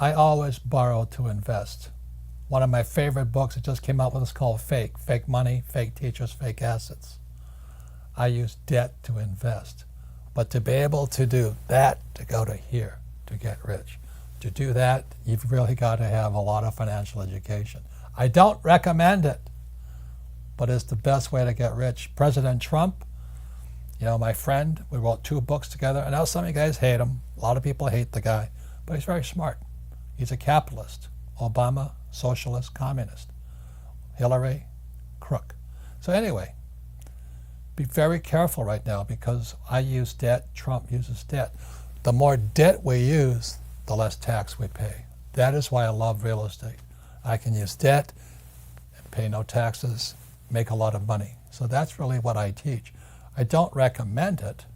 I always borrow to invest. One of my favorite books that just came out with is called Fake. Fake money, fake teachers, fake assets. I use debt to invest. But to be able to do that, to go to here, to get rich, to do that, you've really got to have a lot of financial education. I don't recommend it, but it's the best way to get rich. President Trump, you know, my friend, we wrote 2 books together. I know some of you guys hate him. A lot of people hate the guy, but he's very smart. He's a capitalist. Obama, socialist, communist. Hillary, crook. So anyway, be very careful right now because I use debt, Trump uses debt. The more debt we use, the less tax we pay. That is why I love real estate. I can use debt and pay no taxes, make a lot of money. So that's really what I teach. I don't recommend it,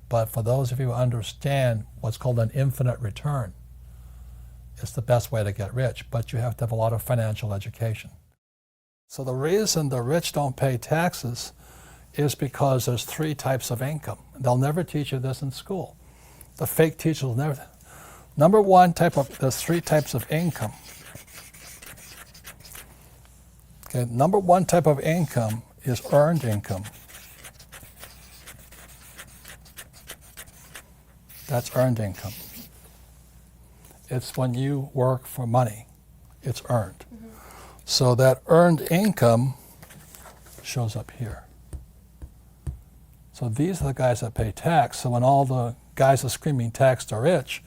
but for those of you who understand what's called an infinite return, it's the best way to get rich, but you have to have a lot of financial education. So the reason the rich don't pay taxes is because there's 3 types of income. They'll never teach you this in school. The fake teachers will never. Number one there's 3 types of income. Okay, number 1 type of income is earned income. That's earned income. It's when you work for money, it's earned. Mm-hmm. So that earned income shows up here. So these are the guys that pay tax. So when all the guys are screaming tax the rich,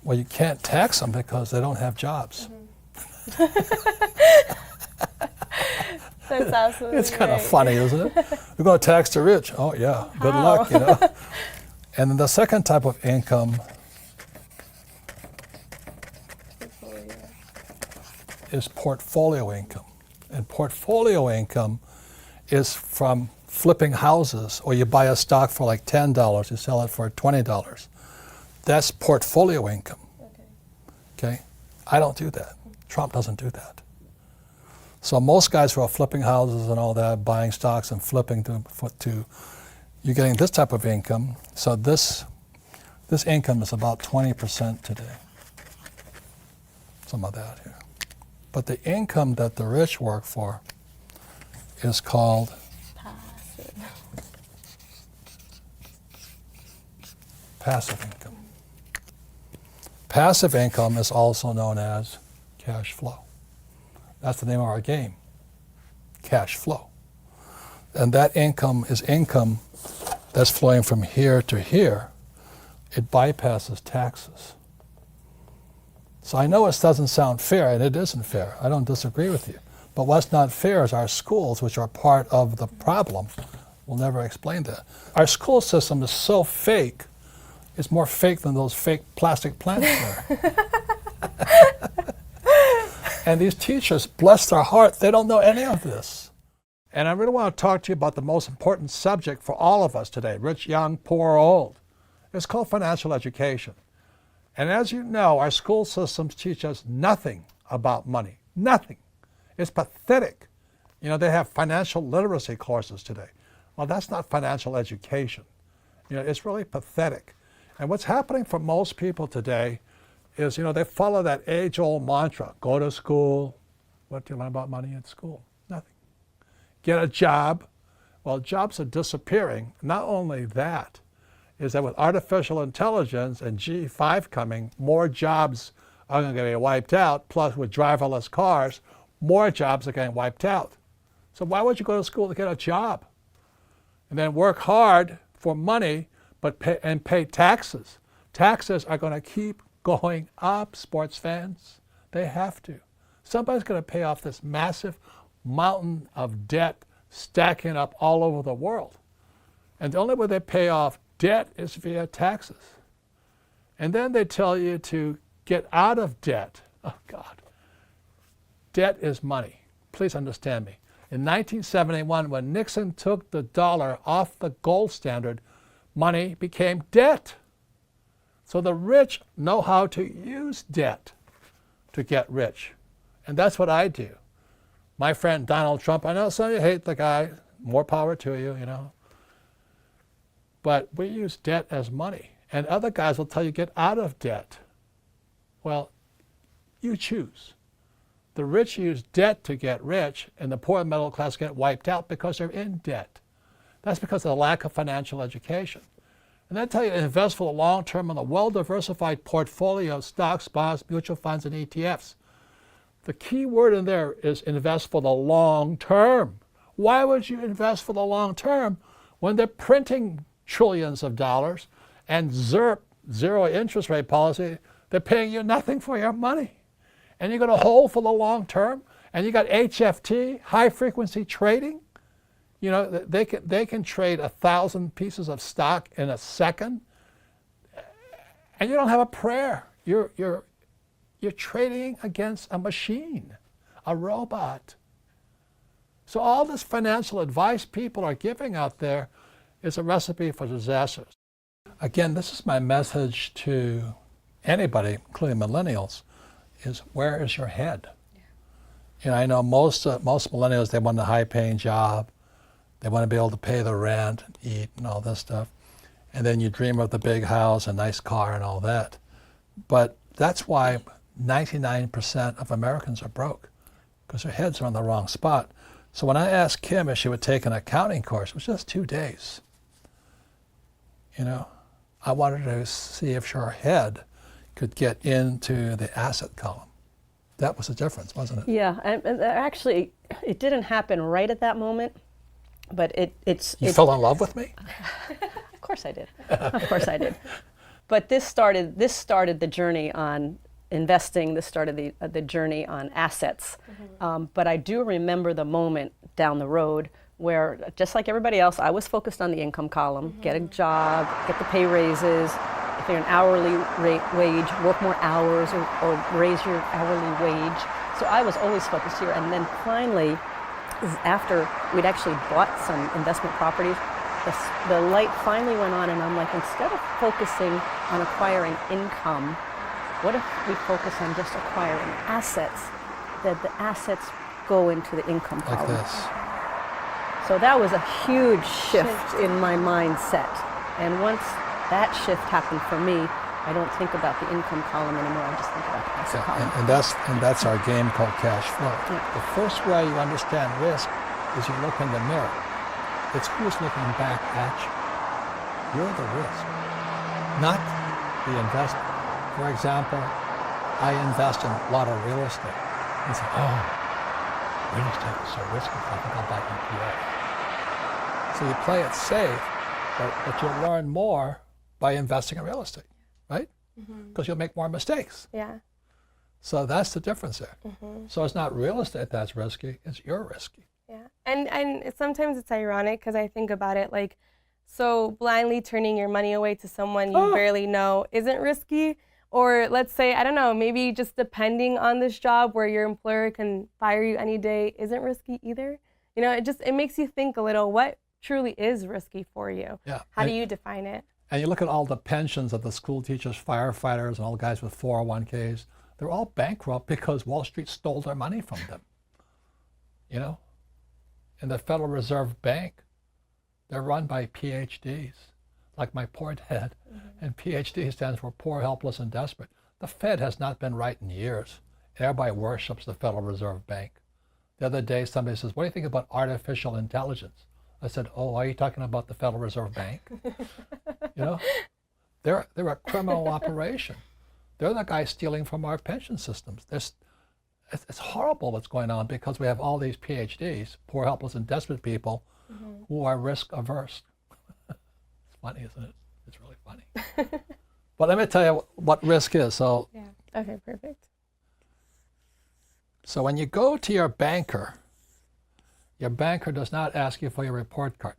well, you can't tax them because they don't have jobs. Mm-hmm. That's absolutely It's kind of funny, isn't it? We're going to tax the rich. Oh yeah, good luck, you know. And then the second type of income is portfolio income. And portfolio income is from flipping houses, or you buy a stock for like $10, you sell it for $20. That's portfolio income. Okay? I don't do that. Trump doesn't do that. So most guys who are flipping houses and all that, buying stocks and flipping to you're getting this type of income. So this income is about 20% today. Some of that here. But the income that the rich work for is called passive income. Passive income is also known as cash flow. That's the name of our game, cash flow. And that income is income that's flowing from here to here. It bypasses taxes. So I know it doesn't sound fair, and it isn't fair. I don't disagree with you. But what's not fair is our schools, which are part of the problem, will never explain that. Our school system is so fake, it's more fake than those fake plastic plants there. And these teachers, bless their heart, they don't know any of this. And I really want to talk to you about the most important subject for all of us today, rich, young, poor, or old. It's called financial education. And as you know, our school systems teach us nothing about money. Nothing. It's pathetic. You know, they have financial literacy courses today. Well, that's not financial education. You know, it's really pathetic. And what's happening for most people today is, you know, they follow that age-old mantra, go to school. What do you learn about money at school? Nothing. Get a job. Well, jobs are disappearing. Not only that, is that with artificial intelligence and G5 coming, more jobs are going to get wiped out, plus with driverless cars, more jobs are getting wiped out. So why would you go to school to get a job? And then work hard for money, but pay taxes. Taxes are going to keep going up, sports fans. They have to. Somebody's going to pay off this massive mountain of debt stacking up all over the world. And the only way they pay off debt is via taxes. And then they tell you to get out of debt. Oh God. Debt is money. Please understand me. In 1971, when Nixon took the dollar off the gold standard, money became debt. So the rich know how to use debt to get rich. And that's what I do. My friend Donald Trump, I know some of you hate the guy, more power to you, you know. But we use debt as money. And other guys will tell you get out of debt. Well, you choose. The rich use debt to get rich, and the poor and middle class get wiped out because they're in debt. That's because of the lack of financial education. And they tell you to invest for the long term in a well-diversified portfolio of stocks, bonds, mutual funds, and ETFs. The key word in there is invest for the long term. Why would you invest for the long term when they're printing trillions of dollars and ZIRP, zero interest rate policy, they're paying you nothing for your money? And you're going to hold for the long term? And you got HFT, high frequency trading? You know, they can trade 1,000 pieces of stock in a second, and you don't have a prayer. You're trading against a machine, a robot. So all this financial advice people are giving out there is a recipe for disasters. Again, this is my message to anybody, including millennials, is where is your head? Yeah. You know, I know most millennials, they want a high-paying job. They want to be able to pay the rent, and eat, and all this stuff. And then you dream of the big house, a nice car, and all that. But that's why 99% of Americans are broke, because their heads are in the wrong spot. So when I asked Kim if she would take an accounting course, it was just 2 days. You know, I wanted to see if her head could get into the asset column. That was the difference, wasn't it? Yeah, and actually, it didn't happen right at that moment. But You fell in love with me? Of course I did. Of course I did. But this started the journey on investing. This started the journey on assets. Mm-hmm. But I do remember the moment down the road where, just like everybody else, I was focused on the income column. Mm-hmm. Get a job, get the pay raises. If you're an hourly wage, work more hours or raise your hourly wage. So I was always focused here. And then finally, after we'd actually bought some investment properties, the light finally went on, and I'm like, instead of focusing on acquiring income, what if we focus on just acquiring assets, that the assets go into the income column? Like this. So that was a huge shift in my mindset. And once that shift happened for me, I don't think about the income column anymore. I just think about the asset column. And that's our game called cash flow. Yeah. The first way you understand risk is you look in the mirror. It's who's looking back at you. You're the risk, not the investment. For example, I invest in a lot of real estate. You say, oh, real estate is so risky, I think I'll buy ETF. So you play it safe, but you'll learn more by investing in real estate. Right? Because you'll make more mistakes. Yeah. So that's the difference there. So it's not real estate that's risky, it's you're risky. Yeah. And sometimes it's ironic because I think about it like, so blindly turning your money away to someone you barely know isn't risky. Or let's say, I don't know, maybe just depending on this job where your employer can fire you any day isn't risky either. You know, it makes you think a little, what truly is risky for you? Yeah. How do you define it? And you look at all the pensions of the school teachers, firefighters, and all the guys with 401ks. They're all bankrupt because Wall Street stole their money from them. You know? And the Federal Reserve Bank, they're run by PhDs, like my poor dad. And PhD stands for poor, helpless, and desperate. The Fed has not been right in years. Everybody worships the Federal Reserve Bank. The other day, somebody says, what do you think about artificial intelligence? I said, oh, are you talking about the Federal Reserve Bank? You know, they're a criminal operation. They're the guys stealing from our pension systems. It's horrible what's going on because we have all these PhDs, poor, helpless, and desperate people who are risk averse. It's funny, isn't it? It's really funny. But let me tell you what risk is. So, Yeah. Okay, perfect. So when you go to your banker does not ask you for your report card.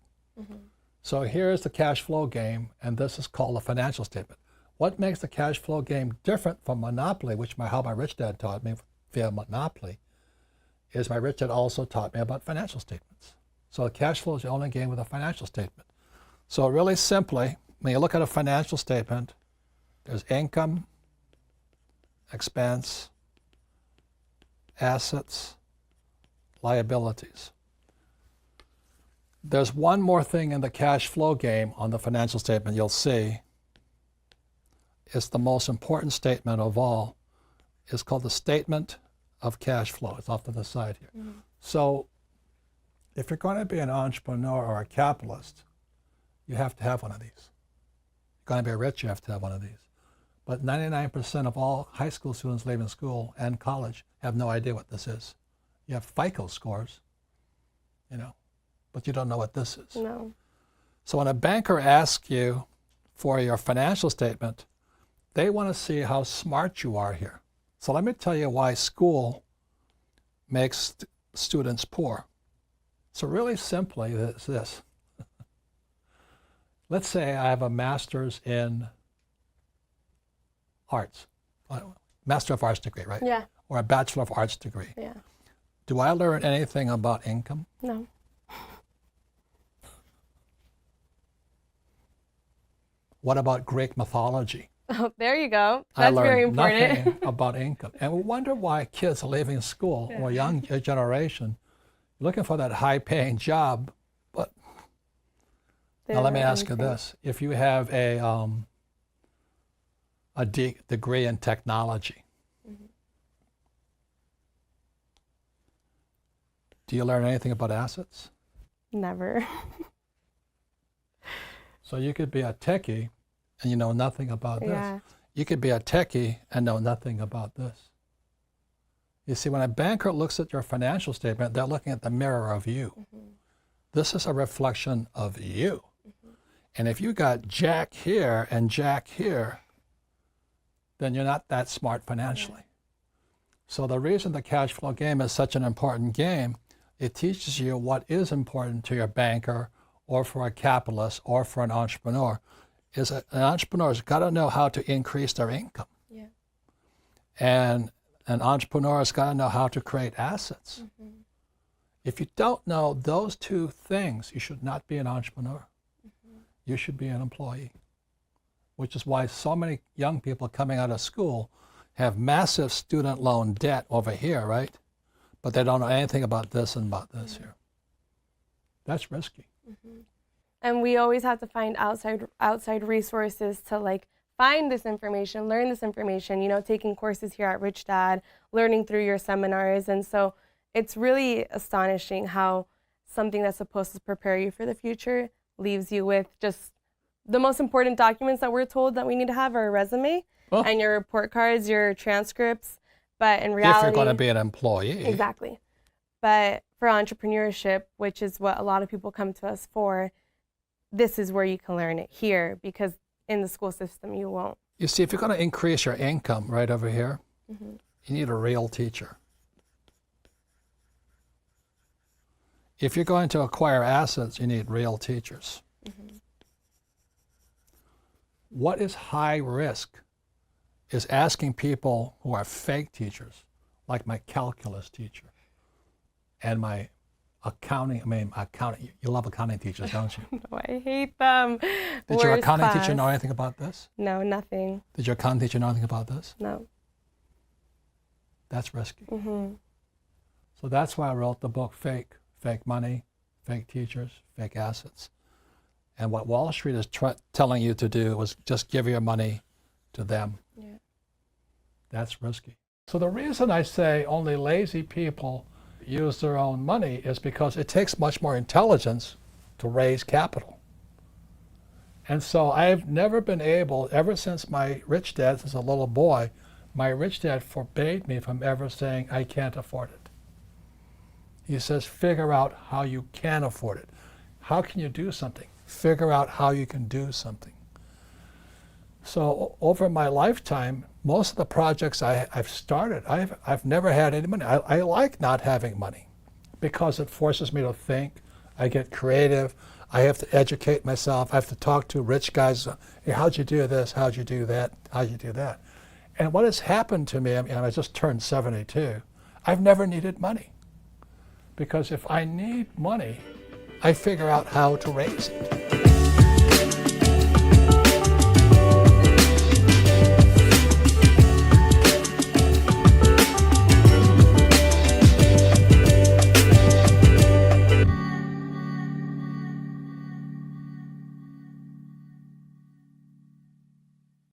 So here's the cash flow game, and this is called a financial statement. What makes the cash flow game different from Monopoly, which how my rich dad taught me via Monopoly, is my rich dad also taught me about financial statements. So cash flow is the only game with a financial statement. So really simply, when you look at a financial statement, there's income, expense, assets, liabilities. There's one more thing in the cash flow game on the financial statement you'll see. It's the most important statement of all. is called the statement of cash flow. It's off to the side here. So if you're going to be an entrepreneur or a capitalist, you have to have one of these. If you're going to be rich, you have to have one of these. But 99% of all high school students leaving school and college have no idea what this is. You have FICO scores, you know, but you don't know what this is. No. So when a banker asks you for your financial statement, they want to see how smart you are here. So let me tell you why school makes students poor. So really simply, it's this. Let's say I have a master's in arts, Master of Arts degree, right? Yeah. Or a Bachelor of Arts degree. Yeah. Do I learn anything about income? No. What about Greek mythology? Oh, there you go. I That's very learned important. nothing about income. And we wonder why kids are leaving school, or young generation, looking for that high-paying job. But now let me ask you this. If you have a degree in technology, do you learn anything about assets? Never. So you could be a techie and you know nothing about this. Yeah. You could be a techie and know nothing about this. You see, when a banker looks at your financial statement, they're looking at the mirror of you. This is a reflection of you. And if you got Jack here and Jack here, then you're not that smart financially. So the reason the cash flow game is such an important game, it teaches you what is important to your banker or for a capitalist or for an entrepreneur, is an entrepreneur's got to know how to increase their income. Yeah. And an entrepreneur's got to know how to create assets. If you don't know those two things, you should not be an entrepreneur. You should be an employee, which is why so many young people coming out of school have massive student loan debt over here, right? But they don't know anything about this and about this here. That's risky. And we always have to find outside resources to like find this information, learn this information, you know, taking courses here at Rich Dad, learning through your seminars. And so it's really astonishing how something that's supposed to prepare you for the future leaves you with just the most important documents that we're told that we need to have are a resume and your report cards, your transcripts. But in reality, if you're going to be an employee. Exactly. But for entrepreneurship, which is what a lot of people come to us for, this is where you can learn it here, because in the school system you won't. You see, if you're going to increase your income right over here, you need a real teacher. If you're going to acquire assets, you need real teachers. What is high risk is asking people who are fake teachers, like my calculus teacher and my accounting, you love accounting teachers, don't you? No, I hate them. Did your accounting teacher know anything about this? No, nothing. Did your accounting teacher know anything about this? No. That's risky. So that's why I wrote the book Fake Money, Fake Teachers, Fake Assets. And what Wall Street is telling you to do was just give your money to them. Yeah. That's risky. So the reason I say only lazy people use their own money is because it takes much more intelligence to raise capital. And so I've never been able, ever since my rich dad, since a little boy, my rich dad forbade me from ever saying, I can't afford it. He says, figure out how you can afford it. How can you do something? Figure out how you can do something. So over my lifetime, most of the projects I've started, I've never had any money. I like not having money because it forces me to think. I get creative. I have to educate myself. I have to talk to rich guys. Hey, how'd you do this? How'd you do that? How'd you do that? And what has happened to me, and I just turned 72, I've never needed money. Because if I need money, I figure out how to raise it.